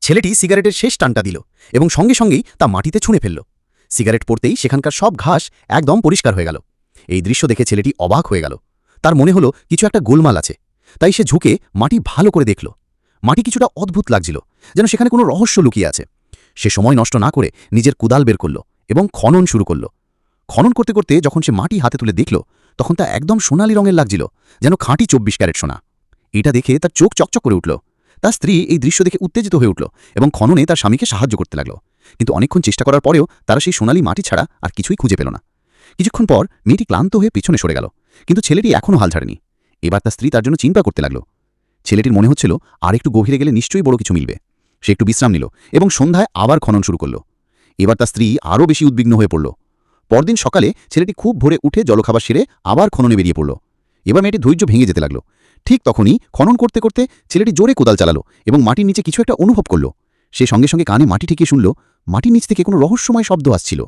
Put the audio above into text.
ছেলেটি সিগারেটের শেষ টানটা দিল এবং সঙ্গে সঙ্গেই তা মাটিতে ছুঁড়ে ফেলল। সিগারেট পড়তেই সেখানকার সব ঘাস একদম পরিষ্কার হয়ে গেল। এই দৃশ্য দেখে ছেলেটি অবাক হয়ে গেল। তার মনে হলো কিছু একটা গোলমাল আছে। তাই সে ঝুঁকে মাটি ভালো করে দেখল। মাটি কিছুটা অদ্ভুত লাগছিল, যেন সেখানে কোনো রহস্য লুকিয়ে আছে। সে সময় নষ্ট না করে নিজের কুদাল বের করল এবং খনন শুরু করল। খনন করতে করতে যখন সে মাটি হাতে তুলে দেখল, তখন তা একদম সোনালি রঙের লাগছিল, যেন খাঁটি 24 ক্যারেট সোনা। এটা দেখে তার চোখ চকচক করে উঠল। তার স্ত্রী এই দৃশ্য দেখে উত্তেজিত হয়ে উঠল এবং খননে তার স্বামীকে সাহায্য করতে লাগল। কিন্তু অনেকক্ষণ চেষ্টা করার পরেও তারা সেই সোনালি মাটি ছাড়া আর কিছুই খুঁজে পেল না। কিছুক্ষণ পর মেয়েটি ক্লান্ত হয়ে পিছনে সরে গেল, কিন্তু ছেলেটি এখনও হাল ছাড়েনি। এবার তার স্ত্রী তার জন্য চিন্তা করতে লাগল। ছেলেটির মনে হচ্ছিল আর একটু গভীরে গেলে নিশ্চয়ই বড় কিছু মিলবে। সে একটু বিশ্রাম নিল এবং সন্ধ্যায় আবার খনন শুরু করল। এবার তার স্ত্রী আরও বেশি উদ্বিগ্ন হয়ে পড়ল। পরদিন সকালে ছেলেটি খুব ভোরে উঠে জলখাবার সেরে আবার খননে বেরিয়ে পড়ল। এবার মেয়েটি ধৈর্য ভেঙে যেতে লাগল। ঠিক তখনই খনন করতে করতে ছেলেটি জোরে কোদাল চালালো এবং মাটির নিচে কিছু একটা অনুভব করল। সে সঙ্গে সঙ্গে কানে মাটি ঠেকিয়ে শুনল, মাটির নিচ থেকে কোনো রহস্যময় শব্দ আসছিল।